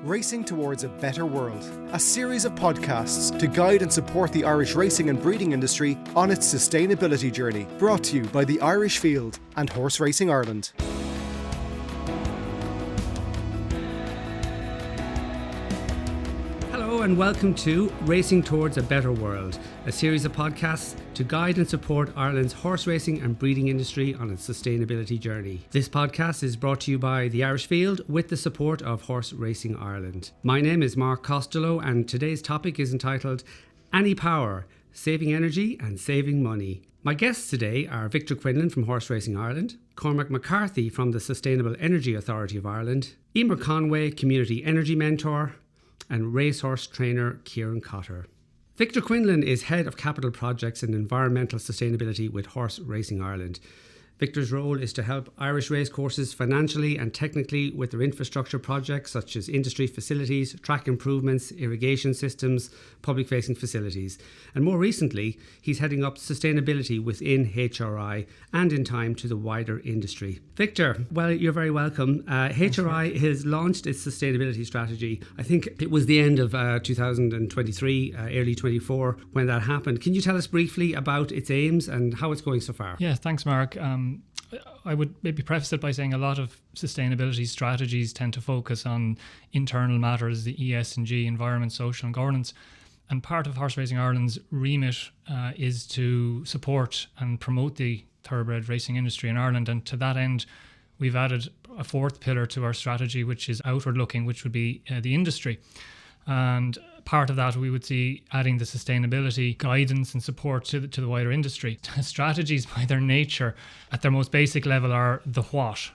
Racing Towards a Better World, a series of podcasts to guide and support the Irish racing and breeding industry on its sustainability journey, brought to you by the Irish Field and Horse Racing Ireland. Hello and welcome to Racing Towards a Better World, a series of podcasts to guide and support Ireland's horse racing and breeding industry on its sustainability journey. This podcast is brought to you by the Irish Field with the support of Horse Racing Ireland. My name is Mark Costello and today's topic is entitled Any Power, Saving Energy and Saving Money. My guests today are Victor Quinlan from Horse Racing Ireland, Cormac McCarthy from the Sustainable Energy Authority of Ireland, Emma Conway, Community Energy Mentor, and racehorse trainer Kieran Cotter. Victor Quinlan is Head of Capital Projects and Environmental Sustainability with Horse Racing Ireland. Victor's role is to help Irish racecourses financially and technically with their infrastructure projects such as industry facilities, track improvements, irrigation systems, public-facing facilities. And more recently, he's heading up sustainability within HRI and in time to the wider industry. Victor, well, you're very welcome. HRI has launched its sustainability strategy. I think it was the end of 2023, early 24 when that happened. Can you tell us briefly about its aims and how it's going so far? Yeah, thanks, Mark. I would maybe preface it by saying a lot of sustainability strategies tend to focus on internal matters, the ESG, environment, social and governance. And part of Horse Racing Ireland's remit is to support and promote the thoroughbred racing industry in Ireland. And to that end, we've added a fourth pillar to our strategy, which is outward looking, which would be the industry. And part of that, we would see adding the sustainability guidance and support to the wider industry. Strategies, by their nature, at their most basic level, are the what.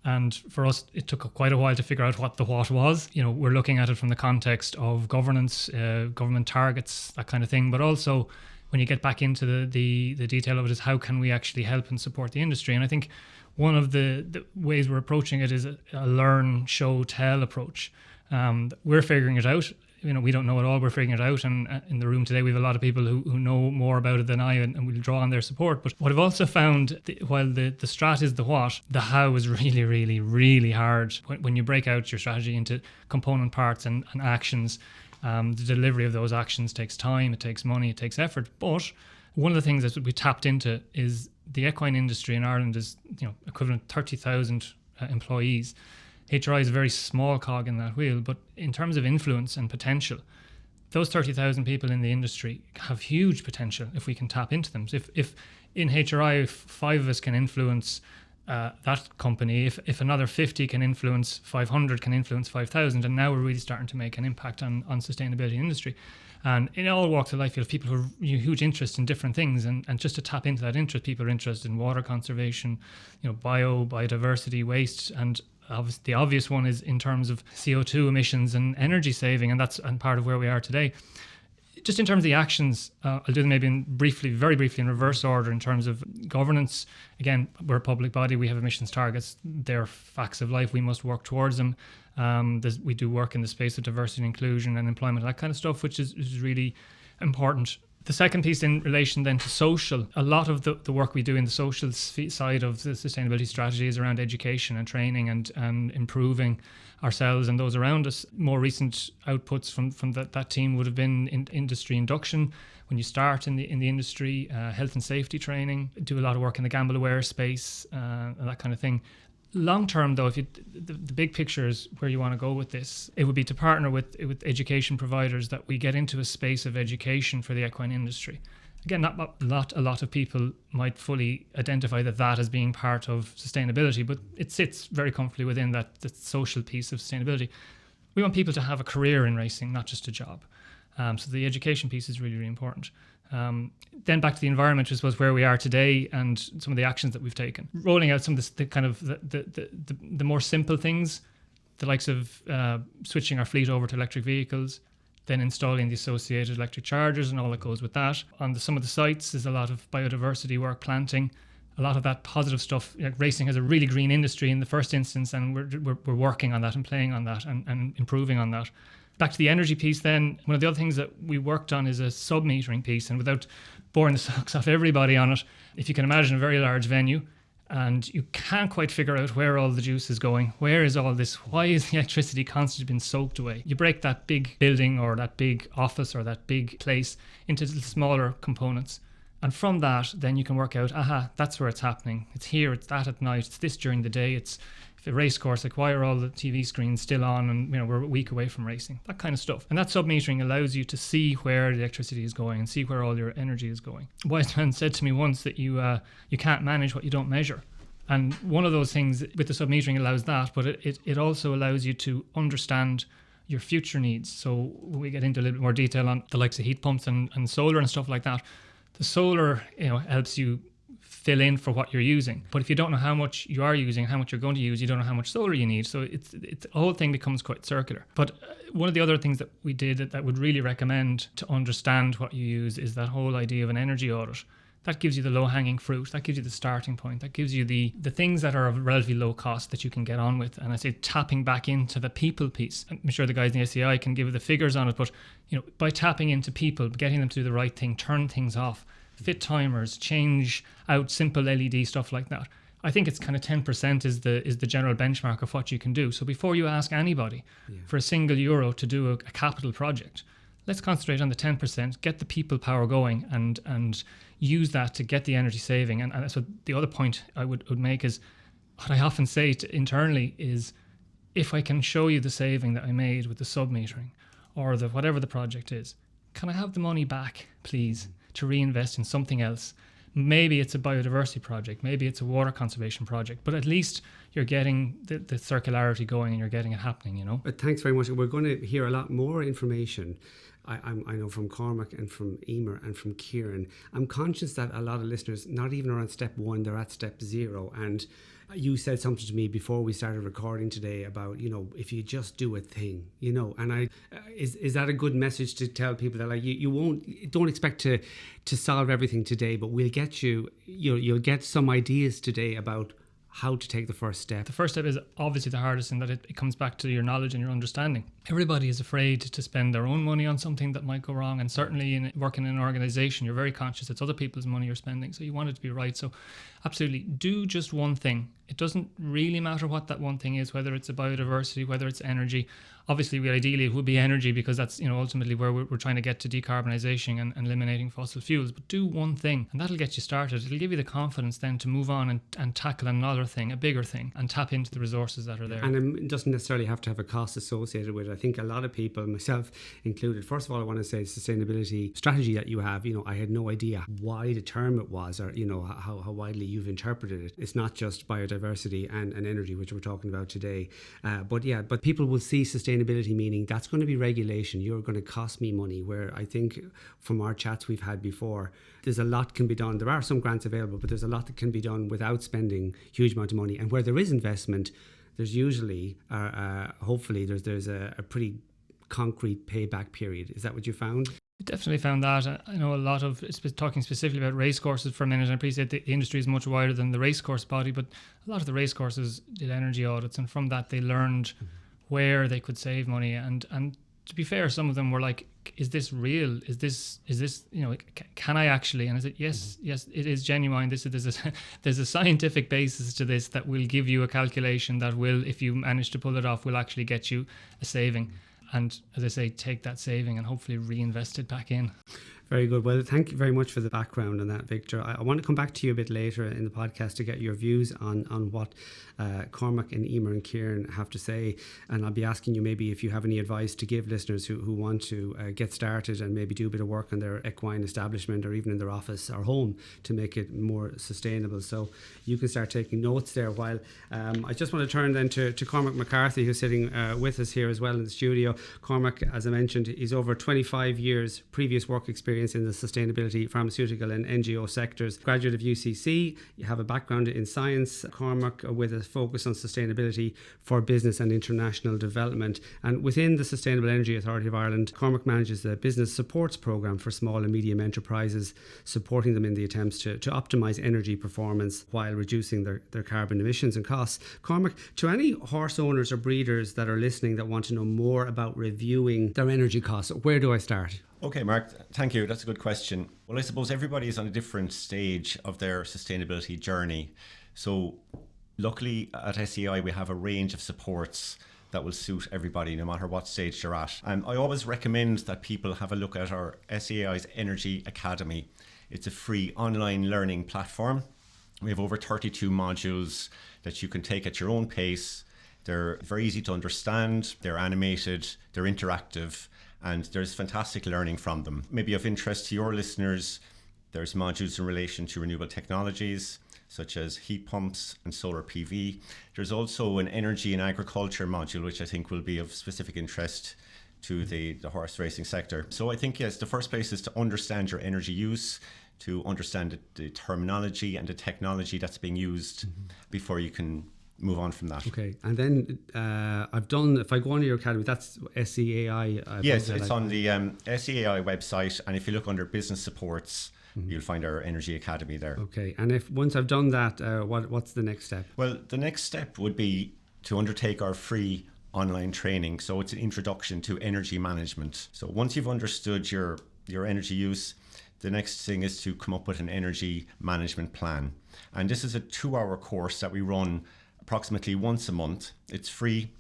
And for us, it took quite a while to figure out what the what was. You know, we're looking at it from the context of governance, government targets, that kind of thing. But also, when you get back into the detail of it, is how can we actually help and support the industry? And I think one of the ways we're approaching it is a learn, show, tell approach. We're figuring it out. You know, we don't know it all. We're figuring it out. And in the room today, we have a lot of people who know more about it than I, and we'll draw on their support. But what I've also found, while the strat is the what, the how is really, really, really hard. When you break out your strategy into component parts and actions, the delivery of those actions takes time, it takes money, it takes effort. But one of the things that we tapped into is the equine industry in Ireland is, you know, equivalent to 30,000 employees. HRI is a very small cog in that wheel, but in terms of influence and potential, those 30,000 people in the industry have huge potential if we can tap into them. So if in HRI, if 5 of us can influence that company, if another 50 can influence 500, can influence 5,000, and now we're really starting to make an impact on sustainability industry. And in all walks of life, you have people who have huge interest in different things, and just to tap into that interest, people are interested in water conservation, you know, biodiversity, waste, and the obvious one is in terms of CO2 emissions and energy saving, and part of where we are today. Just in terms of the actions, I'll do them maybe very briefly in reverse order. In terms of governance, again, we're a public body, we have emissions targets, they're facts of life, we must work towards them. We do work in the space of diversity and inclusion and employment, that kind of stuff, which is really important. The second piece in relation then to social, a lot of the work we do in the social side of the sustainability strategy is around education and training and improving ourselves and those around us. More recent outputs from that team would have been in industry induction. When you start in the industry, health and safety training, do a lot of work in the gamble aware space, and that kind of thing. Long term, though, if the big picture is where you want to go with this, it would be to partner with education providers, that we get into a space of education for the equine industry. Again, not a lot of people might fully identify that as being part of sustainability, but it sits very comfortably within the social piece of sustainability. We want people to have a career in racing, not just a job. So the education piece is really, really important. Then back to the environment, which was where we are today and some of the actions that we've taken. Rolling out some of the more simple things, the likes of switching our fleet over to electric vehicles, then installing the associated electric chargers and all that goes with that. On some of the sites, there's a lot of biodiversity work, planting, a lot of that positive stuff. Like racing has a really green industry in the first instance, and we're working on that and playing on that and improving on that. Back to the energy piece then, one of the other things that we worked on is a sub-metering piece, and without boring the socks off everybody on it, if you can imagine a very large venue, and you can't quite figure out where all the juice is going. Where is all this? Why is the electricity constantly being soaked away? You break that big building or that big office or that big place into smaller components. And from that, then you can work out, that's where it's happening. It's here, it's that at night, it's this during the day, it's a race course, like why are all the TV screens still on and we're a week away from racing, that kind of stuff. And that sub-metering allows you to see where the electricity is going and see where all your energy is going. A wise man said to me once that you can't manage what you don't measure. And one of those things with the sub-metering allows that, but it also allows you to understand your future needs. So we get into a little bit more detail on the likes of heat pumps and solar and stuff like that. The solar, helps you fill in for what you're using. But if you don't know how much you are using, how much you're going to use, you don't know how much solar you need. So it's the whole thing becomes quite circular. But one of the other things that we did that would really recommend to understand what you use is that whole idea of an energy audit. That gives you the low-hanging fruit. That gives you the starting point. That gives you the things that are of relatively low cost that you can get on with. And I say tapping back into the people piece. I'm sure the guys in the SEAI can give the figures on it, but by tapping into people, getting them to do the right thing, turn things off, fit timers, change out simple LED stuff like that. I think it's kind of 10% is the general benchmark of what you can do. So before you ask anybody for a single euro to do a capital project, let's concentrate on the 10%, get the people power going and use that to get the energy saving. And that's what the other point I would make is, what I often say internally is, if I can show you the saving that I made with the sub-metering or whatever the project is, can I have the money back, please, to reinvest in something else? Maybe it's a biodiversity project, maybe it's a water conservation project, but at least you're getting the circularity going and you're getting it happening, But thanks very much. We're going to hear a lot more information. I know from Cormac and from Emer and from Kieran. I'm conscious that a lot of listeners, not even around step 1, they're at step 0. And you said something to me before we started recording today about, if you just do a thing, and is that a good message to tell people that don't expect to solve everything today, but we'll get you'll get some ideas today about how to take the first step. The first step is obviously the hardest in that it comes back to your knowledge and your understanding. Everybody is afraid to spend their own money on something that might go wrong, and certainly in working in an organisation, you're very conscious it's other people's money you're spending, so you want it to be right. So absolutely, do just one thing. It doesn't really matter what that one thing is, whether it's a biodiversity, whether it's energy. Obviously, ideally it would be energy, because that's ultimately where we're trying to get to decarbonisation and eliminating fossil fuels. But do one thing, and that'll get you started. It'll give you the confidence then to move on and tackle another thing, a bigger thing, and tap into the resources that are there. And it doesn't necessarily have to have a cost associated with it. I think a lot of people, myself included, first of all, I want to say sustainability strategy that you have, I had no idea why the term it was, or how widely you've interpreted it. It's not just biodiversity and energy, which we're talking about today, but people will see sustainability meaning that's going to be regulation. You're going to cost me money, where I think from our chats we've had before, there's a lot can be done. There are some grants available, but there's a lot that can be done without spending huge amount of money. And where there is investment, there's usually hopefully there's a pretty concrete payback period. Is that what you found? I definitely found that. I know a lot of, talking specifically about race courses for a minute, I appreciate the industry is much wider than the race course body, but a lot of the race courses did energy audits, and from that they learned where they could save money. And to be fair, some of them were like, is this real? Is this can I actually? And I said, yes, it is genuine. There's a scientific basis to this that will give you a calculation that will, if you manage to pull it off, will actually get you a saving. And as I say, take that saving and hopefully reinvest it back in. Very good. Well, thank you very much for the background on that, Victor. I want to come back to you a bit later in the podcast to get your views on what Cormac and Emer and Kieran have to say. And I'll be asking you maybe if you have any advice to give listeners who want to get started and maybe do a bit of work on their equine establishment or even in their office or home to make it more sustainable. So you can start taking notes there. While I just want to turn then to Cormac McCarthy, who's sitting with us here as well in the studio. Cormac, as I mentioned, he's over 25 years previous work experience in the sustainability, pharmaceutical and NGO sectors. Graduate of UCC, you have a background in science, Cormac, with a focus on sustainability for business and international development. And within the Sustainable Energy Authority of Ireland, Cormac manages the business supports programme for small and medium enterprises, supporting them in the attempts to optimise energy performance while reducing their carbon emissions and costs. Cormac, to any horse owners or breeders that are listening that want to know more about reviewing their energy costs, where do I start? Okay, Mark, thank you. That's a good question. Well, I suppose everybody is on a different stage of their sustainability journey. So luckily at SEAI we have a range of supports that will suit everybody no matter what stage they're at. And I always recommend that people have a look at our SEAI's Energy Academy. It's a free online learning platform. We have over 32 modules that you can take at your own pace. They're very easy to understand, they're animated, they're interactive, and there's fantastic learning from them. Maybe of interest to your listeners, there's modules in relation to renewable technologies, such as heat pumps and solar PV. There's also an energy and agriculture module, which I think will be of specific interest to the horse racing sector. So I think, yes, the first place is to understand your energy use, to understand the terminology and the technology that's being used before you can move on from that. Okay, and then if I go onto your academy, that's SEAI. Yes, it's on the SEAI website, and if you look under business supports, you'll find our Energy Academy there. Okay, and if once I've done that, what's the next step? Well, the next step would be to undertake our free online training. So it's an introduction to energy management. So once you've understood your energy use, the next thing is to come up with an energy management plan. And this is a 2-hour course that we run approximately once a month. It's free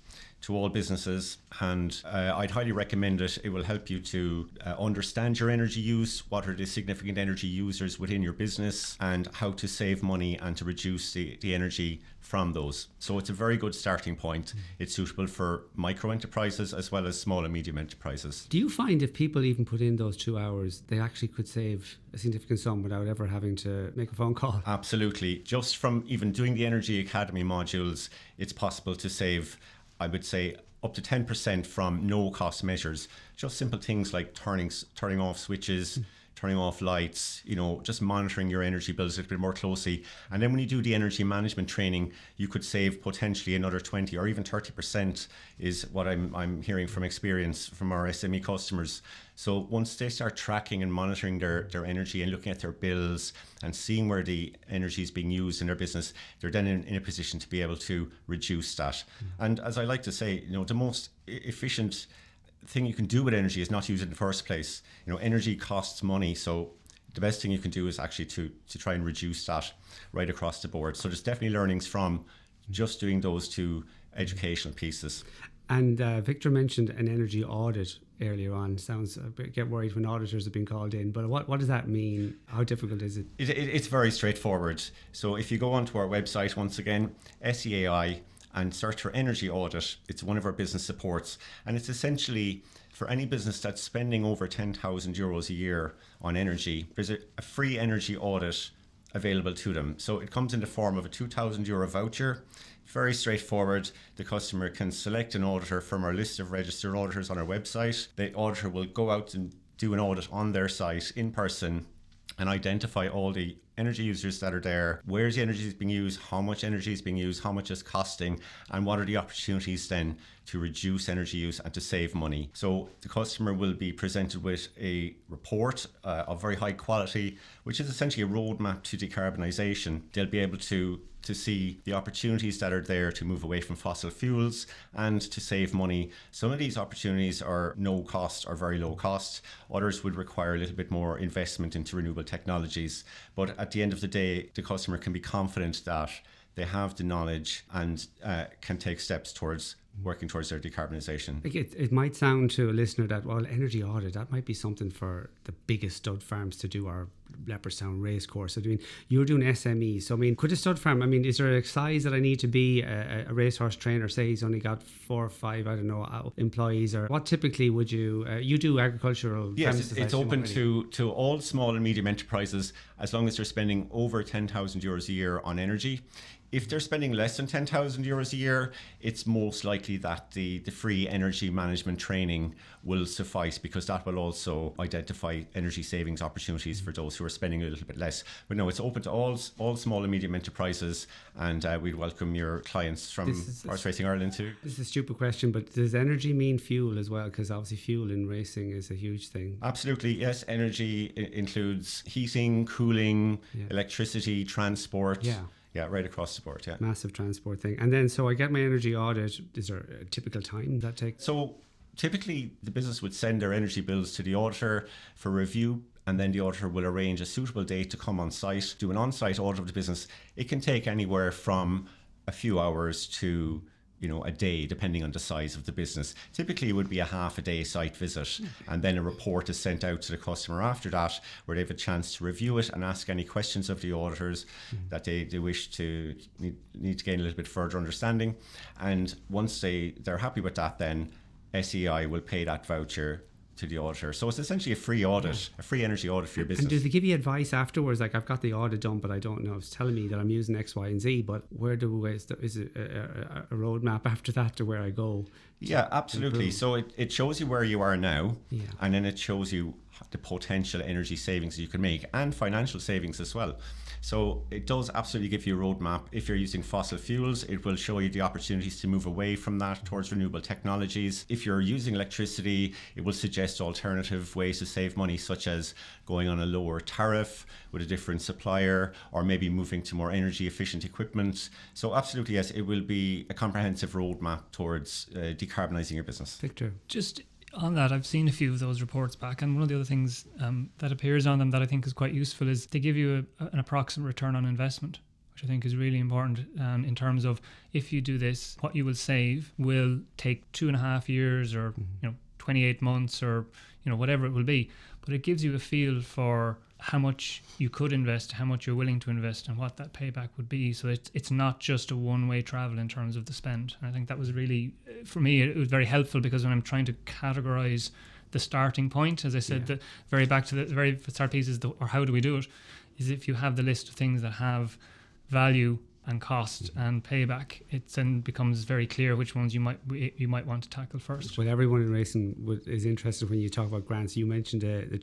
to all businesses, and I'd highly recommend it. It will help you to understand your energy use, what are the significant energy users within your business, and how to save money and to reduce the energy from those. So it's a very good starting point. It's suitable for micro enterprises as well as small and medium enterprises. Do you find if people even put in those 2 hours, they actually could save a significant sum without ever having to make a phone call? Absolutely. Just from even doing the Energy Academy modules, it's possible to save, I would say, up to 10% from no cost measures. Just simple things like turning off switches, turning off lights, just monitoring your energy bills a little bit more closely. And then when you do the energy management training, you could save potentially another 20 or even 30% is what I'm hearing from experience from our SME customers. So once they start tracking and monitoring their energy and looking at their bills and seeing where the energy is being used in their business, they're then in a position to be able to reduce that. And as I like to say, the most efficient thing you can do with energy is not use it in the first place. Energy costs money, so the best thing you can do is actually to try and reduce that right across the board. So there's definitely learnings from just doing those two educational pieces. And Victor mentioned an energy audit earlier on. Sounds get worried when auditors have been called in, but what does that mean? How difficult is it? It's very straightforward. So if you go onto our website, once again, SEAI, and search for energy audit, it's one of our business supports, and it's essentially for any business that's spending over 10,000 euros a year on energy. There's a free energy audit available to them. So it comes in the form of a 2,000 euro voucher. Very straightforward. The customer can select an auditor from our list of registered auditors on our website. The auditor will go out and do an audit on their site in person and identify all the energy users that are there, where the energy is being used, how much energy is being used, how much is costing, and what are the opportunities then to reduce energy use and to save money. So the customer will be presented with a report of very high quality, which is essentially a roadmap to decarbonisation. They'll be able to see the opportunities that are there to move away from fossil fuels and to save money. Some of these opportunities are no cost or very low cost. Others would require a little bit more investment into renewable technologies. But at the end of the day, the customer can be confident that they have the knowledge and can take steps towards working towards their decarbonisation. It might sound to a listener that, well, energy audit, that might be something for the biggest stud farms to do, our Leopardstown race course. You're doing SME. So, could a stud farm, is there a size that I need to be a racehorse trainer? Say he's only got 4 or 5, employees, or what typically would you do agricultural? Yes, it's open to all small and medium enterprises as long as they're spending over 10,000 euros a year on energy. If they're spending less than 10,000 euros a year, it's most likely that the free energy management training will suffice, because that will also identify energy savings opportunities for those who are spending a little bit less. But no, it's open to all small and medium enterprises, and we'd welcome your clients from Horse Racing Ireland too. This is a stupid question, but does energy mean fuel as well? Because obviously fuel in racing is a huge thing. Absolutely, yes. Energy includes heating, cooling, electricity, transport. Yeah, right across the board, yeah. Massive transport thing. And then, so I get my energy audit. Is there a typical time that takes? So typically the business would send their energy bills to the auditor for review and then the auditor will arrange a suitable date to come on site, do an on-site audit of the business. It can take anywhere from a few hours to a day, depending on the size of the business. Typically, it would be a half a day site visit, and then a report is sent out to the customer after that, where they have a chance to review it and ask any questions of the auditors that they wish to need to gain a little bit further understanding. And once they're happy with that, then SEAI will pay that voucher to the auditor. So it's essentially a free audit, a free energy audit for your business. And do they give you advice afterwards? Like, I've got the audit done, but I don't know. It's telling me that I'm using X, Y, and Z, but is it a roadmap after that to where I go? Yeah, absolutely. So it shows you where you are now, and then it shows you the potential energy savings you can make and financial savings as well. So it does absolutely give you a roadmap. If you're using fossil fuels, it will show you the opportunities to move away from that towards renewable technologies. If you're using electricity, it will suggest alternative ways to save money, such as going on a lower tariff with a different supplier, or maybe moving to more energy efficient equipment. So absolutely, yes, it will be a comprehensive roadmap towards decarbonising your business. Victor? Just on that, I've seen a few of those reports back, and one of the other things that appears on them that I think is quite useful is they give you an approximate return on investment, which I think is really important in terms of, if you do this, what you will save will take 2.5 years or 28 months or whatever it will be, but it gives you a feel for how much you could invest, how much you're willing to invest, and what that payback would be. So it's not just a one-way travel in terms of the spend. And I think that was really, for me, it was very helpful, because when I'm trying to categorize the starting point, as I said, the very back to the very start piece is or how do we do it, is if you have the list of things that have value and cost and payback, it then becomes very clear which ones you might want to tackle first. Well, everyone in racing is interested when you talk about grants. You mentioned the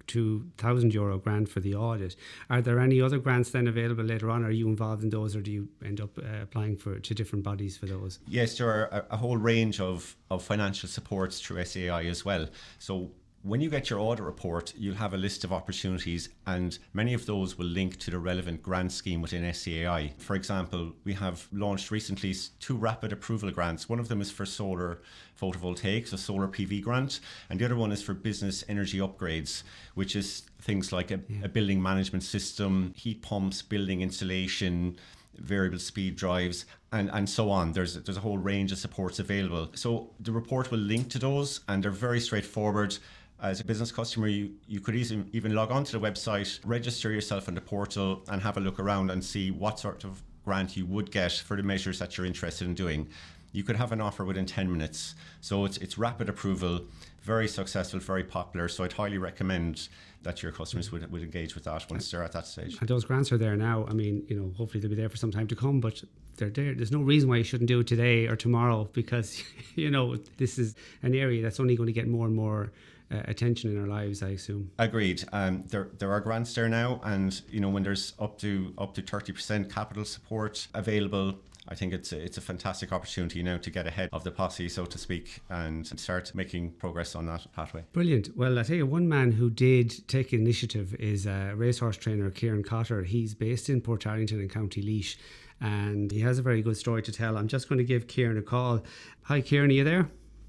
€2,000 grant for the audit. Are there any other grants then available later on? Are you involved in those, or do you end up applying to different bodies for those? Yes, there are a whole range of financial supports through SEAI as well. So when you get your audit report, you'll have a list of opportunities, and many of those will link to the relevant grant scheme within SEAI. For example, we have launched recently 2 rapid approval grants. One of them is for solar photovoltaics, a solar PV grant, and the other one is for business energy upgrades, which is things like a building management system, heat pumps, building insulation, variable speed drives, and so on. There's a whole range of supports available. So the report will link to those, and they're very straightforward. As a business customer, you could even log on to the website, register yourself on the portal, and have a look around and see what sort of grant you would get for the measures that you're interested in doing. You could have an offer within 10 minutes. So it's rapid approval, very successful, very popular. So I'd highly recommend that your customers would engage with that once they're at that stage. And those grants are there now. I mean, hopefully they'll be there for some time to come, but they're there. There's no reason why you shouldn't do it today or tomorrow, because, this is an area that's only going to get more and more attention in our lives, I assume. Agreed. There are grants there now, and when there's up to 30% capital support available, I think it's a fantastic opportunity now to get ahead of the posse, so to speak, and start making progress on that pathway. Brilliant. Well, I tell you, one man who did take initiative is racehorse trainer Kieran Cotter. He's based in Portarlington in County Laois, and he has a very good story to tell. I'm just going to give Kieran a call. Hi, Kieran, are you there?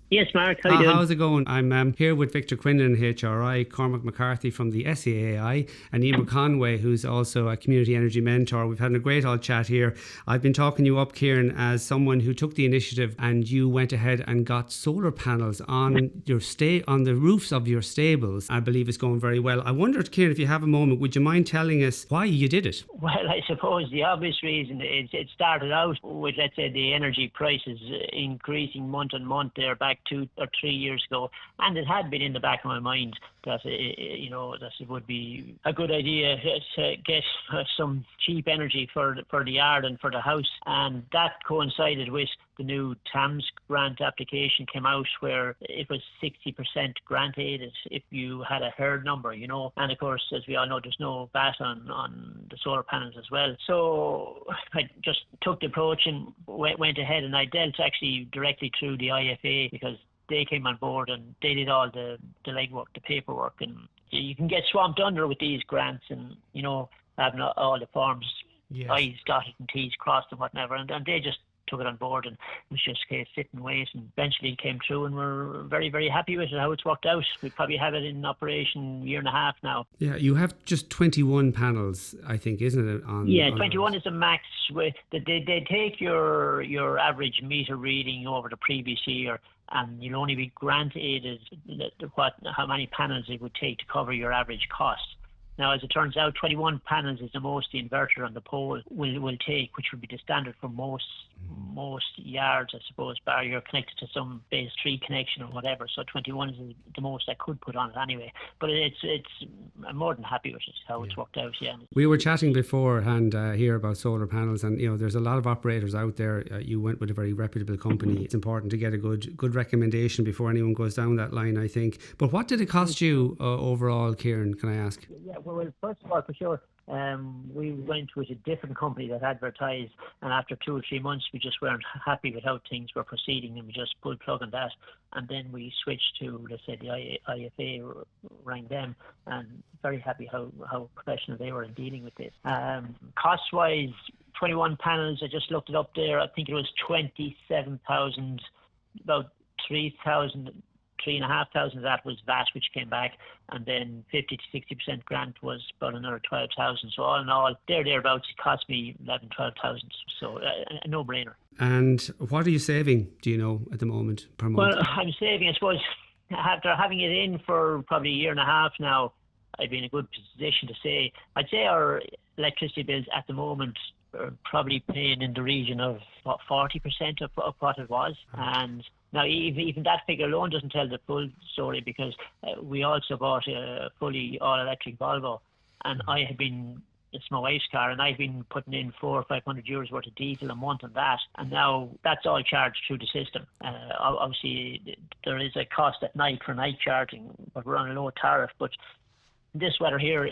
Yes, Mark, how are you doing? How's it going? I'm here with Victor Quinlan, HRI, Cormac McCarthy from the SEAI, and Emma Conway, who's also a community energy mentor. We've had a great old chat here. I've been talking you up, Kieran, as someone who took the initiative, and you went ahead and got solar panels on on the roofs of your stables. I believe it's going very well. I wondered, Kieran, if you have a moment, would you mind telling us why you did it? Well, I suppose the obvious reason is it started out with, let's say, the energy prices increasing month on month there back 2 or 3 years ago, and it had been in the back of my mind that that it would be a good idea to get some cheap energy for the yard and for the house, and that coincided with the new TAMS grant application came out, where it was 60% grant aided if you had a herd number, and of course, as we all know, there's no VAT on the solar panels as well. So I just took the approach and went ahead, and I dealt actually directly through the IFA, because they came on board and they did all the legwork, the paperwork, and you can get swamped under with these grants, and having all the forms I's dotted and T's crossed and whatever, and they just took it on board, and it was just a case sit and wait, and eventually it came through, and we're very, very happy with it, how it's worked out. We probably have it in operation a year and a half now. Yeah, you have just 21 panels, I think, isn't it? On 21 is the max. They take your average meter reading over the previous year, and you'll only be granted how many panels it would take to cover your average cost. Now, as it turns out, 21 panels is the most the inverter on the pole will take, which would be the standard for most yards, I suppose, bar you're connected to some base 3 connection or whatever. So 21 is the most I could put on it anyway. But I'm more than happy with it, how it's worked out, yeah. We were chatting beforehand here about solar panels, and there's a lot of operators out there. You went with a very reputable company. It's important to get a good recommendation before anyone goes down that line, I think. But what did it cost you overall, Kieran, can I ask? Yeah, well, first of all, for sure, we went with a different company that advertised, and after 2 or 3 months we just weren't happy with how things were proceeding, and we just pulled plug on that, and then we switched to, let's say, the IFA, rang them, and very happy how professional they were in dealing with this. Cost wise, 21 panels, I just looked it up there, I think it was 27,000, about 3,500 of that was VAT, which came back, and then 50 to 60% grant was about another 12,000. So all in all, thereabouts, it cost me 11,000-12,000. So a no-brainer. And what are you saving, do you know, at the moment, per month? Well, I'm saving, I suppose, after having it in for probably a year and a half now, I'd be in a good position to say, I'd say our electricity bills at the moment are probably paying in the region of 40% of what it was. And now, even that figure alone doesn't tell the full story, because we also bought a fully all-electric Volvo, and it's my wife's car, and I've been putting in 400 or 500 euros worth of diesel a month on that, and now that's all charged through the system. Obviously, there is a cost at night for night charging, but we're on a low tariff. But this weather here,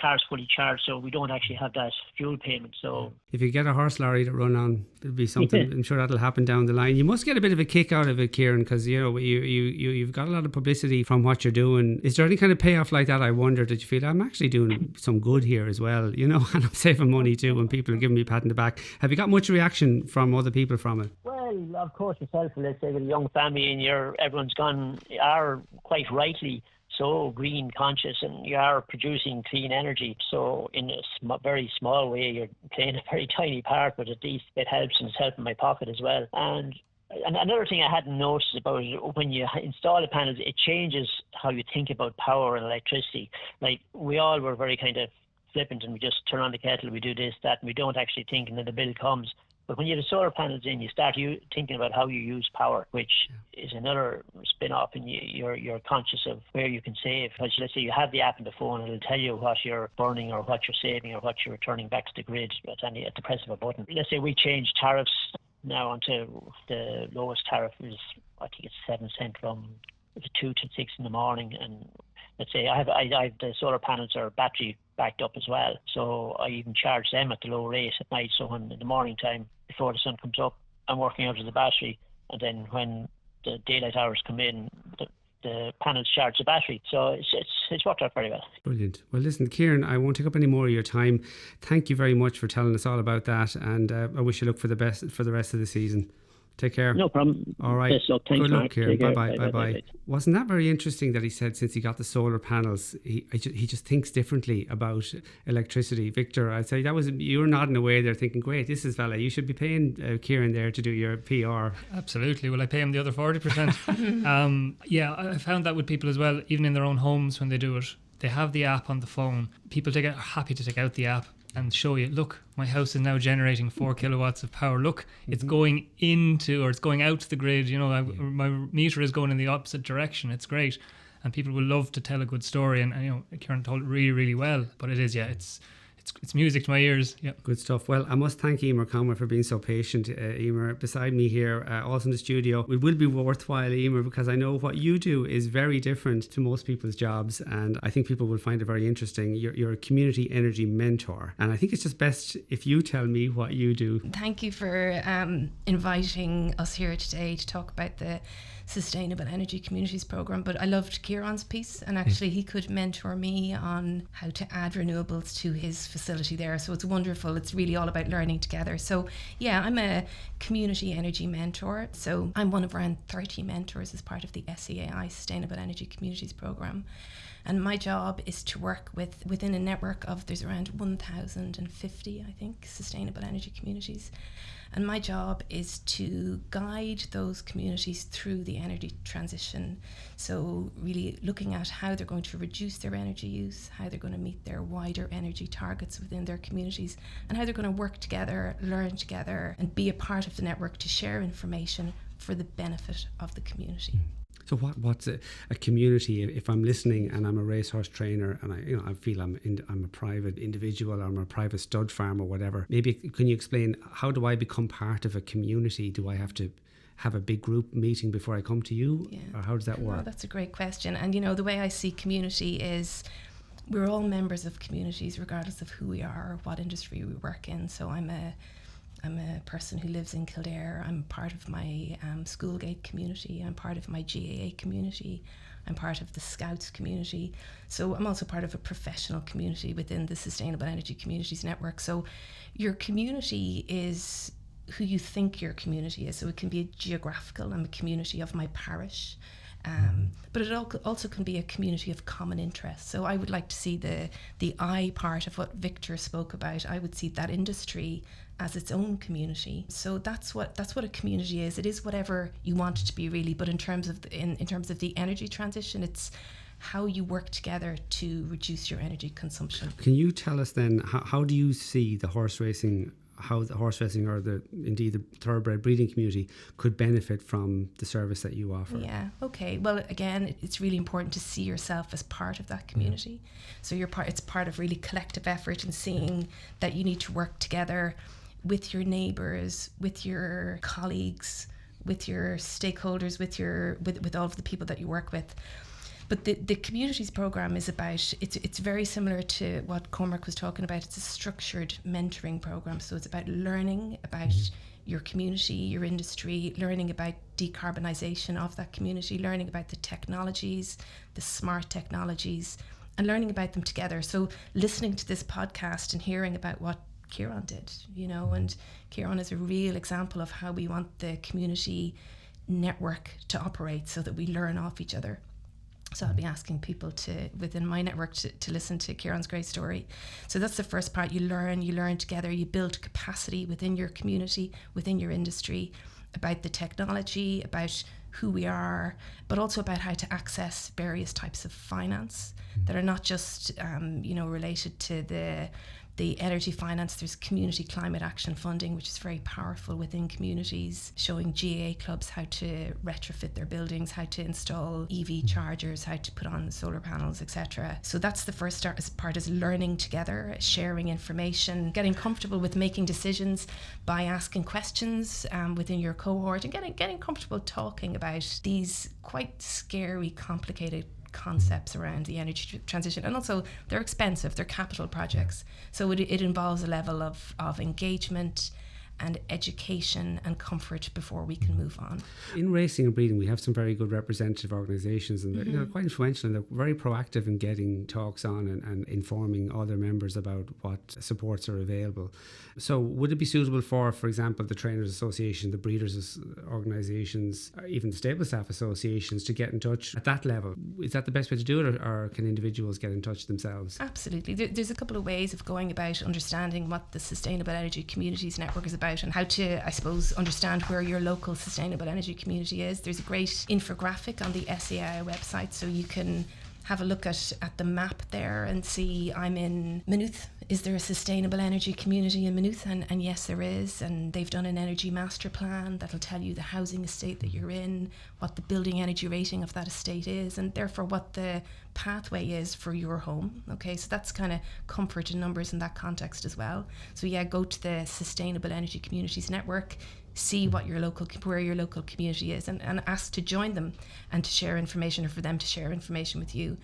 car's fully charged, so we don't actually have that fuel payment. So if you get a horse lorry to run on, it'll be something. I'm sure that'll happen down the line. You must get a bit of a kick out of it, Kieran, because you've got a lot of publicity from what you're doing. Is there any kind of payoff like that? I wonder, did you feel I'm actually doing some good here as well, and I'm saving money too when people are giving me a pat on the back? Have you got much reaction from other people from it? Well, of course, yourself, let's say with a young family, and everyone's are quite rightly so green conscious, and you are producing clean energy. So in a very small way, you're playing a very tiny part, but at least it helps, and it's helping my pocket as well. And another thing I hadn't noticed about it, when you install the panels, it changes how you think about power and electricity. Like, we all were very kind of flippant, and we just turn on the kettle, we do this, that, and we don't actually think, and then the bill comes. But when you have the solar panels in, you start thinking about how you use power, which is another spin-off, and you're conscious of where you can save. Because let's say you have the app on the phone, and it'll tell you what you're burning or what you're saving or what you're returning back to the grid at the press of a button. Let's say we change tariffs now onto the lowest tariff is, I think it's 7 cents from 2 to 6 in the morning, and let's say I have the solar panels are battery backed up as well, so I even charge them at the low rate at night. So in the morning time, before the sun comes up, I'm working out of the battery, and then when the daylight hours come in, the panels charge the battery. So it's worked out very well. Brilliant. Well, listen, Kieran, I won't take up any more of your time. Thank you very much for telling us all about that, and I wish you luck for the best for the rest of the season. Take care. No problem. All right. Best luck. Thanks, good luck, Mark. Kieran. Bye-bye. Wasn't that very interesting that he said since he got the solar panels, he just thinks differently about electricity? Victor, I'd say you were nodding away there thinking, great, this is fella. You should be paying Kieran there to do your PR. Absolutely. Will I pay him the other 40%? Yeah, I found that with people as well, even in their own homes when they do it. They have the app on the phone. People are happy to take out the app and show you, look, my house is now generating 4 kilowatts of power. Look, it's going into, or it's going out to the grid. My meter is going in the opposite direction. It's great. And people will love to tell a good story. And Kieran told it really, really well. But it is, it's music to my ears. Yeah. Good stuff. Well, I must thank Emma Conway for being so patient. Emma, beside me here, also in the studio. It will be worthwhile, Emma, because I know what you do is very different to most people's jobs, and I think people will find it very interesting. You're a community energy mentor, and I think it's just best if you tell me what you do. Thank you for inviting us here today to talk about the Sustainable Energy Communities Programme. But I loved Kieran's piece, and actually he could mentor me on how to add renewables to his facility there. So it's wonderful. It's really all about learning together. So yeah, I'm a community energy mentor. So I'm one of around 30 mentors as part of the SEAI Sustainable Energy Communities Programme. And my job is to work within a network of, there's around 1,050, I think, sustainable energy communities. And my job is to guide those communities through the energy transition. So really looking at how they're going to reduce their energy use, how they're going to meet their wider energy targets within their communities, and how they're going to work together, learn together, and be a part of the network to share information for the benefit of the community. So what's a community? If I'm listening and I'm a racehorse trainer and I feel I'm a private individual, or I'm a private stud farm or whatever, maybe can you explain, how do I become part of a community? Do I have to have a big group meeting before I come to you? Yeah. Or how does that work? That's a great question. And the way I see community is we're all members of communities regardless of who we are or what industry we work in. So I'm a person who lives in Kildare. I'm part of my Schoolgate community. I'm part of my GAA community. I'm part of the Scouts community. So I'm also part of a professional community within the Sustainable Energy Communities Network. So your community is who you think your community is. So it can be geographical. I'm a community of my parish. But it also can be a community of common interest. So I would like to see the I part of what Victor spoke about. I would see that industry as its own community. So that's what a community is. It is whatever you want it to be, really. But in terms of in terms of the energy transition, it's how you work together to reduce your energy consumption. Can you tell us then, how do you see the horse racing, how the horse racing or indeed the thoroughbred breeding community could benefit from the service that you offer? Yeah, okay. Well, again, it's really important to see yourself as part of that community. So it's part of really collective effort and seeing that you need to work together with your neighbours, with your colleagues, with your stakeholders, with all of the people that you work with. But the communities program is about, it's very similar to what Cormac was talking about. It's a structured mentoring program. So it's about learning about your community, your industry, learning about decarbonisation of that community, learning about the technologies, the smart technologies, and learning about them together. So listening to this podcast and hearing about what Kieran did, and Kieran is a real example of how we want the community network to operate so that we learn off each other. So I'll be asking people within my network to listen to Kieran's great story. So that's the first part. You learn together, you build capacity within your community, within your industry, about the technology, about who we are, but also about how to access various types of finance that are not just related to the energy finance. There's community climate action funding, which is very powerful within communities, showing GAA clubs how to retrofit their buildings, how to install EV chargers, how to put on solar panels, etc. So that's the first part, is learning together, sharing information, getting comfortable with making decisions by asking questions within your cohort, and getting comfortable talking about these quite scary, complicated concepts around the energy transition. And also they're expensive, they're capital projects, so it involves a level of engagement and education and comfort before we can move on. In racing and breeding, we have some very good representative organisations, and they're quite influential, and they're very proactive in getting talks on and informing other members about what supports are available. So would it be suitable for example, the Trainers Association, the Breeders Organisations, or even the Stable Staff Associations to get in touch at that level? Is that the best way to do it, or can individuals get in touch themselves? Absolutely. There's a couple of ways of going about understanding what the Sustainable Energy Communities Network is about, and how to, I suppose, understand where your local sustainable energy community is. There's a great infographic on the SEAI website, so you can have a look at the map there and see, I'm in Maynooth. Is there a sustainable energy community in Maynooth? And yes, there is. And they've done an energy master plan that'll tell you the housing estate that you're in, what the building energy rating of that estate is, and therefore what the pathway is for your home. Okay, so that's kind of comfort in numbers in that context as well. So yeah, go to the Sustainable Energy Communities Network, see where your local community is, and ask to join them and to share information, or for them to share information with you.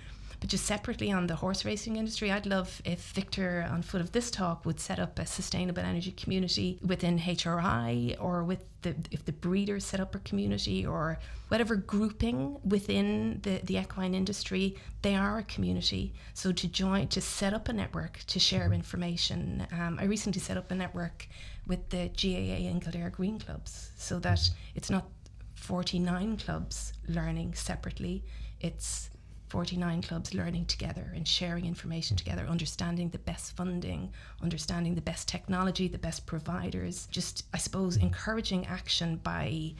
But just separately on the horse racing industry, I'd love if Victor, on foot of this talk, would set up a sustainable energy community within HRI, or if the breeders set up a community, or whatever grouping within the equine industry, they are a community. So to set up a network to share information. I recently set up a network with the GAA and Kildare Green Clubs, so that it's not 49 clubs learning separately, it's 49 clubs learning together and sharing information together, understanding the best funding, understanding the best technology, the best providers, just, I suppose, encouraging action by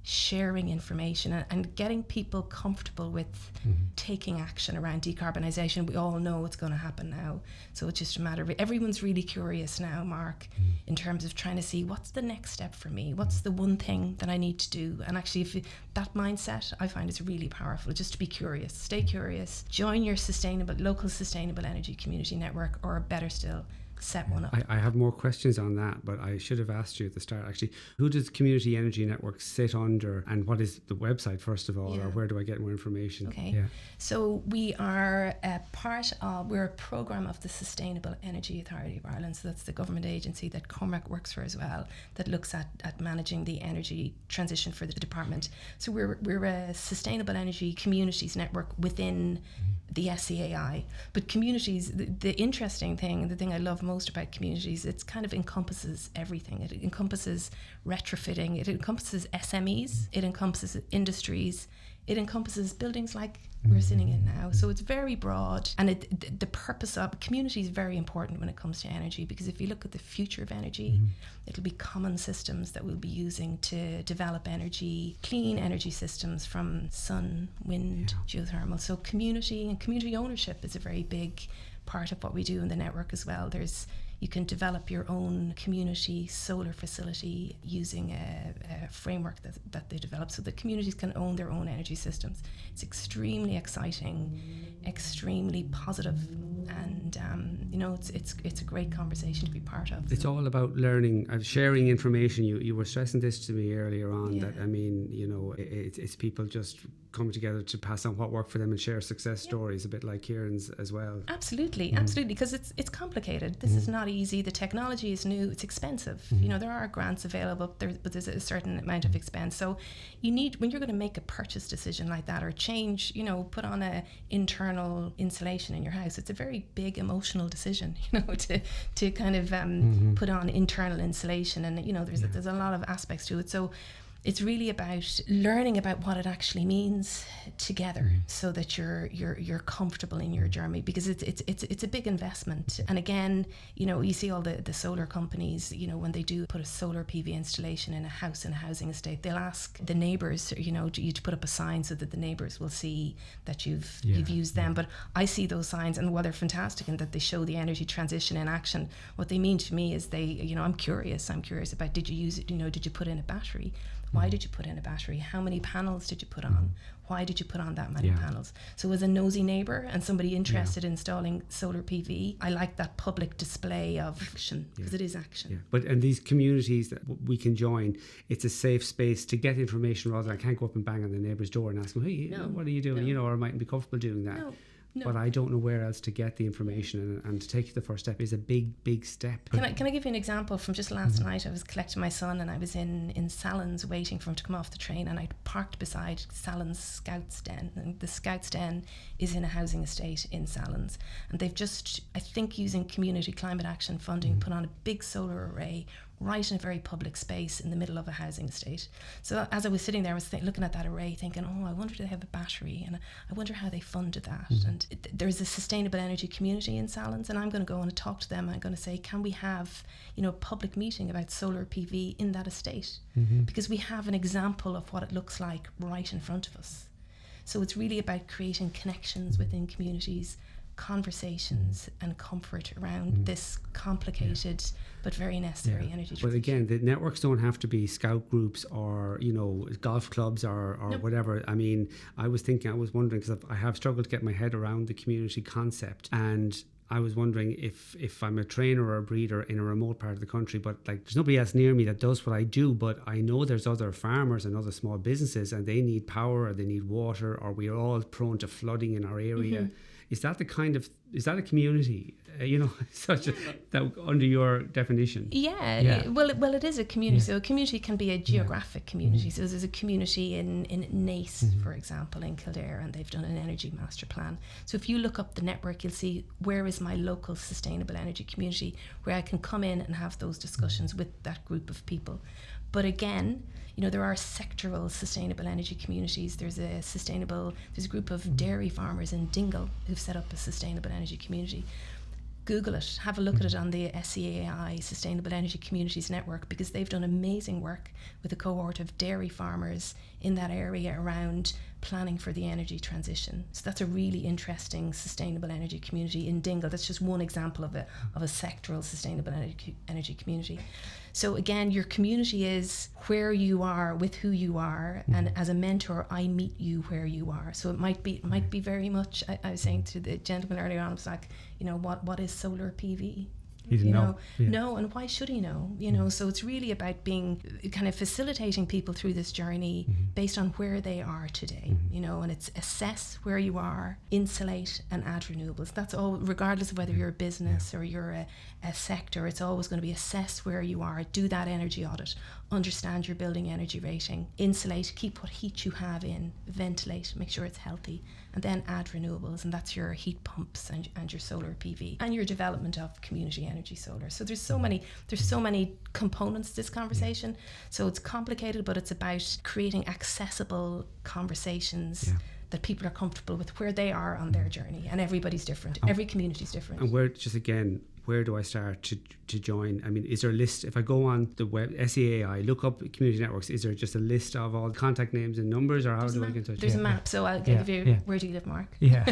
sharing information and getting people comfortable with taking action around decarbonisation. We all know what's going to happen now. So it's just a matter of, everyone's really curious now, Mark, in terms of trying to see what's the next step for me, what's the one thing that I need to do. And actually, that mindset, I find, is really powerful, just to be curious, stay curious, join your local sustainable energy community network, or better still, set one up. I have more questions on that, but I should have asked you at the start, actually, who does Community Energy Network sit under, and what is the website, first of all, or where do I get more information? Okay, so we are we're a programme of the Sustainable Energy Authority of Ireland, so that's the government agency that Cormac works for as well, that looks at managing the energy transition for the department. So we're a sustainable energy communities network within the SEAI. But communities, the interesting thing, and the thing I love most about communities, it kind of encompasses everything. It encompasses retrofitting, it encompasses SMEs, it encompasses industries, it encompasses buildings like we're sitting in now. So it's very broad, and the purpose of community is very important when it comes to energy, because if you look at the future of energy, it'll be common systems that we'll be using to develop energy, clean energy systems from sun, wind, geothermal. So community and community ownership is a very big part of what we do in the network as well. You can develop your own community solar facility using a framework that they develop, so that communities can own their own energy systems. It's extremely exciting, extremely positive, and it's a great conversation to be part of. It's all about learning and sharing information. You were stressing this to me earlier on, that it's people just coming together to pass on what worked for them and share success stories, a bit like Kieran's as well. Absolutely, because it's complicated. This is not easy. The technology is new. It's expensive. There are grants available, but there's a certain amount of expense. So you need, when you're going to make a purchase decision like that, or change, put on a internal insulation in your house, it's a very big emotional decision, to kind of put on internal insulation, and there's a lot of aspects to it. So it's really about learning about what it actually means together, so that you're comfortable in your journey, because it's a big investment. And again, you see all the solar companies, when they do put a solar PV installation in a house, in a housing estate, they'll ask the neighbours, you to put up a sign so that the neighbours will see that you've used them. But I see those signs, and while they're fantastic and that they show the energy transition in action, what they mean to me is I'm curious about, did you use it, did you put in a battery? Why did you put in a battery? How many panels did you put on? Why did you put on that many panels? So as a nosy neighbour and somebody interested in installing solar PV, I like that public display of action, because it is action. And these communities that we can join, it's a safe space to get information, rather than I can't go up and bang on the neighbour's door and ask them, hey, what are you doing? Or I mightn't be comfortable doing that. No. But I don't know where else to get the information, and to take the first step is a big step. Can I give you an example from just last night? I was collecting my son, and I was in Salons waiting for him to come off the train, and I parked beside Salons Scouts Den, and the Scouts Den is in a housing estate in Salons, and they've just, I think, using community climate action funding, put on a big solar array right in a very public space in the middle of a housing estate. So as I was sitting there, I was looking at that array thinking, I wonder if they have a battery, and I wonder how they funded that. And there's a sustainable energy community in Salons, and I'm going to go and talk to them. I'm going to say, can we have a public meeting about solar PV in that estate? Because we have an example of what it looks like right in front of us. So it's really about creating connections within communities, conversations and comfort around this complicated but very necessary energy transition. But again, the networks don't have to be scout groups or golf clubs or whatever. I mean, I was wondering, because I have struggled to get my head around the community concept, and I was wondering if I'm a trainer or a breeder in a remote part of the country, but there's nobody else near me that does what I do, but I know there's other farmers and other small businesses, and they need power, or they need water, or we're all prone to flooding in our area. Is that a community? That under your definition? Yeah. Well, it is a community. Yeah. So a community can be a geographic community. So there's a community in Naas, for example, in Kildare, and they've done an energy master plan. So if you look up the network, you'll see where is my local sustainable energy community, where I can come in and have those discussions with that group of people. But again, there are sectoral sustainable energy communities. There's a group of dairy farmers in Dingle who've set up a sustainable energy community. Google it, have a look at it on the SEAI Sustainable Energy Communities Network, because they've done amazing work with a cohort of dairy farmers in that area around planning for the energy transition. So that's a really interesting sustainable energy community in Dingle. That's just one example of a sectoral sustainable energy community. So again, your community is where you are with who you are, and as a mentor, I meet you where you are. So it might be very much. I was saying to the gentleman earlier on, I was like, what is solar PV? He didn't know. Yeah. No, and why should he know? So it's really about being kind of facilitating people through this journey based on where they are today, and it's assess where you are, insulate and add renewables. That's all, regardless of whether you're a business or you're a sector. It's always going to be assess where you are, do that energy audit, understand your building energy rating, insulate, keep what heat you have in, ventilate, make sure it's healthy, and then add renewables, and that's your heat pumps and your solar PV and your development of community energy solar. So there's so many components to this conversation. So it's complicated, but it's about creating accessible conversations that people are comfortable with where they are on their journey, and everybody's different. Every community's different. And where do I start to join? I mean, is there a list? If I go on the web, SEAI, look up community networks, is there just a list of all the contact names and numbers, or how do I get in touch? There's a map, so I'll give you, where do you live, Mark? Yeah,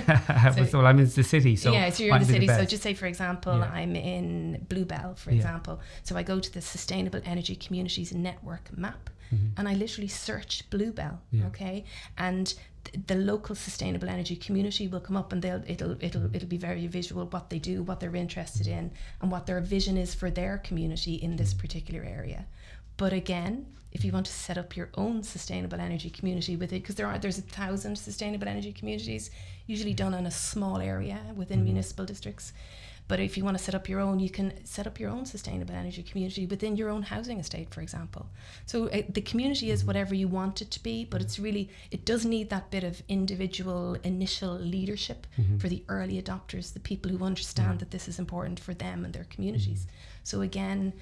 so I'm in the city. So you're in the city. So just say, for example, I'm in Bluebell, for example. So I go to the Sustainable Energy Communities Network map, and I literally search Bluebell, okay? And the local sustainable energy community will come up, and it'll be very visual what they do, what they're interested in, and what their vision is for their community in this particular area. But again, if you want to set up your own sustainable energy community with it, because there's 1,000 sustainable energy communities usually done in a small area within municipal districts. But if you want to set up your own, you can set up your own sustainable energy community within your own housing estate, for example. So the community is whatever you want it to be, but it does need that bit of individual initial leadership for the early adopters, the people who understand that this is important for them and their communities. So again,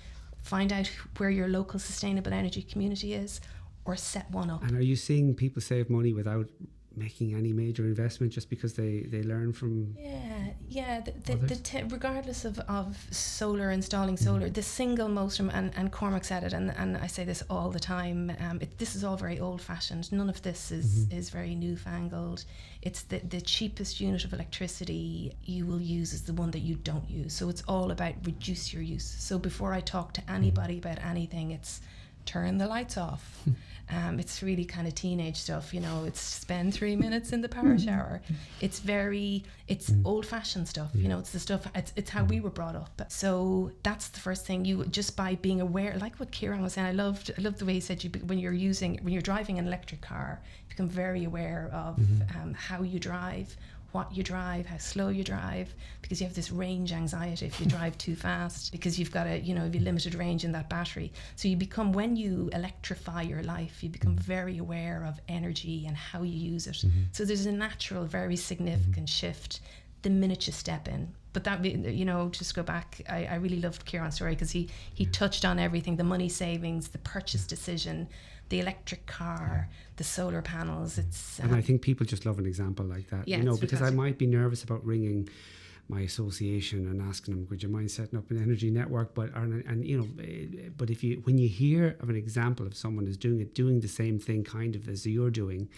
find out where your local sustainable energy community is, or set one up. And are you seeing people save money without making any major investment, just because they learn from regardless of solar, installing solar, the single most, and Cormac said it, and I say this all the time, this is all very old fashioned. None of this is very newfangled. It's the cheapest unit of electricity you will use is the one that you don't use. So it's all about reduce your use. So before I talk to anybody about anything, it's turn the lights off. It's really kind of teenage stuff, it's spend 3 minutes in the power shower. It's old-fashioned stuff, it's the stuff, it's how we were brought up. So that's the first thing, you just by being aware, like what Kieran was saying. I loved the way he said when you're driving an electric car, become very aware of how you drive, what you drive, how slow you drive, because you have this range anxiety if you drive too fast, because you've got a limited range in that battery. So when you electrify your life, you become very aware of energy and how you use it. So there's a natural, very significant shift the minute you step in. But that, just go back, I really loved Kieran's story, because he touched on everything: the money savings, the purchase decision, the electric car, the solar panels. And I think people just love an example like that, because I might be nervous about ringing my association and asking them, would you mind setting up an energy network? But when you hear of an example of someone who's doing the same thing kind of as you're doing,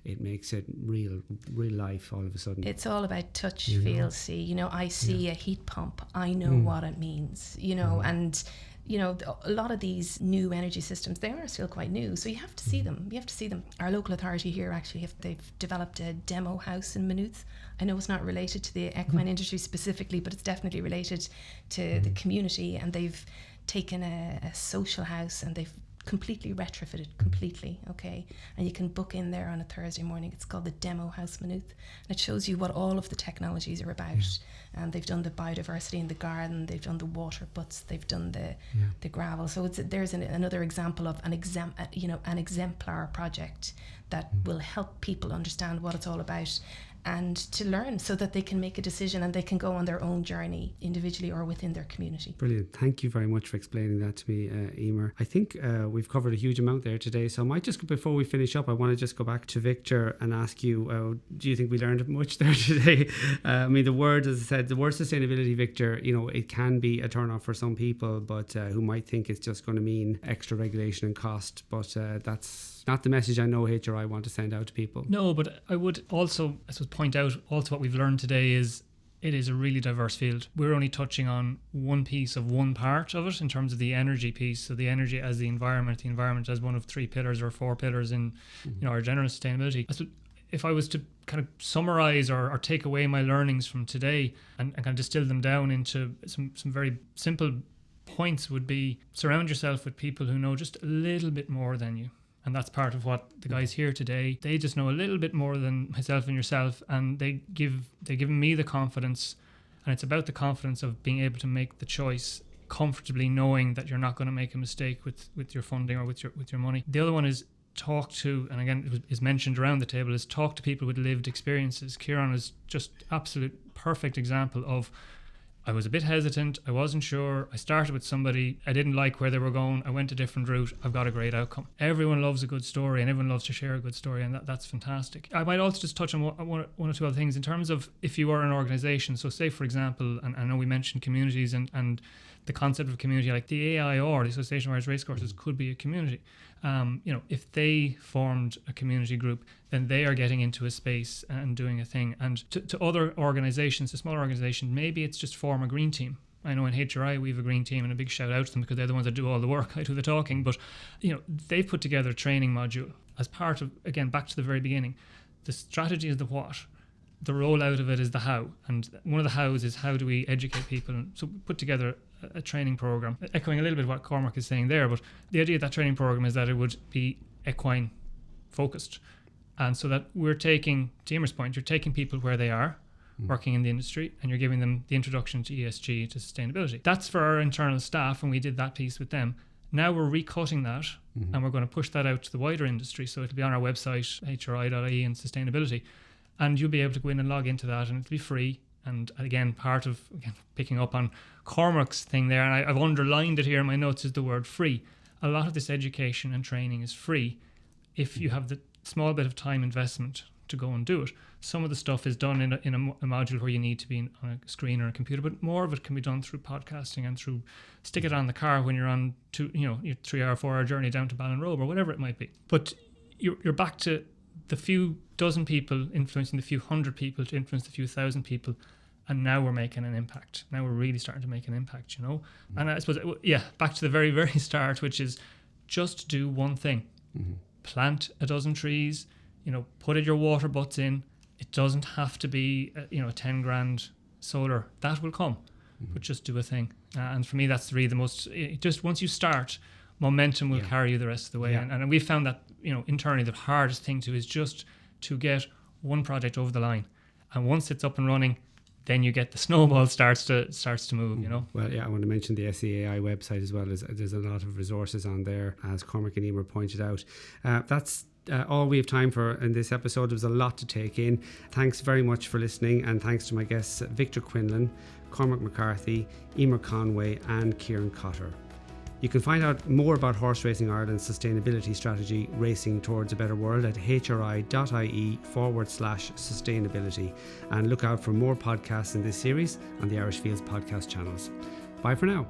it makes it real life all of a sudden. It's all about touch, feel, see. I see a heat pump, I know what it means, and a lot of these new energy systems, they are still quite new, so you have to see them. Our local authority here, actually, they've developed a demo house in Maynooth. I know it's not related to the equine industry specifically, but it's definitely related to the community, and they've taken a social house, and they've completely retrofitted, completely, okay? And you can book in there on a Thursday morning. It's called the Demo House Maynooth. And it shows you what all of the technologies are about. And they've done the biodiversity in the garden, they've done the water butts, they've done the gravel. So there's another example of an exemplar project that will help people understand what it's all about and to learn so that they can make a decision and they can go on their own journey individually or within their community. Brilliant. Thank you very much for explaining that to me, Emer. I think we've covered a huge amount there today. So I might just, before we finish up, I want to just go back to Victor and ask you, do you think we learned much there today? I mean, the word, as I said, the word sustainability, Victor, you know, it can be a turn off for some people, but who might think it's just going to mean extra regulation and cost. But that's not the message I know HRI want to send out to people. No, but I would also, I suppose, point out also what we've learned today is it is a really diverse field. We're only touching on one piece of one part of it in terms of the energy piece. So the energy as the environment as one of 3 pillars or 4 pillars in you know, our general sustainability. If I was to kind of summarize or take away my learnings from today and kind of distill them down into some very simple points, would be surround yourself with people who know just a little bit more than you. And that's part of what the guys here today, they just know a little bit more than myself and yourself, and they've given me the confidence, and it's about the confidence of being able to make the choice comfortably, knowing that you're not going to make a mistake with your funding or with your money. The other one is talk to, and again it is mentioned around the table, is talk to people with lived experiences. Kieran is just absolute perfect example of, I was a bit hesitant, I wasn't sure, I started with somebody, I didn't like where they were going, I went a different route, I've got a great outcome. Everyone loves a good story and everyone loves to share a good story, and that's fantastic. I might also just touch on one or two other things in terms of if you are an organisation. So say for example, and I know we mentioned communities and the concept of community, like the AIR, the Association of Irish Racecourses, could be a community. You know, if they formed a community group, then they are getting into a space and doing a thing. And to other organisations, to smaller organisations, maybe it's just form a green team. I know in HRI we have a green team, and a big shout out to them because they're the ones that do all the work, I do the talking. But you know, they've put together a training module as part of, again, back to the very beginning. The strategy is the what. The rollout of it is the how. And one of the hows is how do we educate people. And so we put together a training program, echoing a little bit what Cormac is saying there, but the idea of that training program is that it would be equine focused. And so that we're taking, to Emer's point, you're taking people where they are, working in the industry, and you're giving them the introduction to ESG, to sustainability. That's for our internal staff, and we did that piece with them. Now we're recutting that, and we're going to push that out to the wider industry. So it'll be on our website, hri.ie and sustainability, and you'll be able to go in and log into that, and it'll be free. And again, part of picking up on Cormac's thing there, and I've underlined it here in my notes, is the word free. A lot of this education and training is free if you have the small bit of time investment to go and do it. Some of the stuff is done in a module where you need to be on a screen or a computer, but more of it can be done through podcasting and through stick it on the car when you're on your 3-hour, 4-hour journey down to Ballinrobe or whatever it might be. But you're back to the few dozen people influencing the few hundred people to influence the few thousand people, and now we're making an impact. Now we're really starting to make an impact, you know. And I suppose, back to the very, very start, which is just do one thing. Plant a dozen trees, put your water butts in. It doesn't have to be a 10 grand solar. That will come, but just do a thing. And for me, that's really the most, just once you start, momentum will carry you the rest of the way. And we found that, internally, the hardest thing is just to get one project over the line. And once it's up and running, then you get the snowball starts to move, Well, I want to mention the SEAI website as well. There's a lot of resources on there, as Cormac and Emer pointed out. That's all we have time for in this episode. There was a lot to take in. Thanks very much for listening, and thanks to my guests Victor Quinlan, Cormac McCarthy, Emma Conway and Kieran Cotter. You can find out more about Horse Racing Ireland's sustainability strategy, Racing Towards a Better World, at hri.ie/sustainability, and look out for more podcasts in this series on the Irish Fields podcast channels. Bye for now.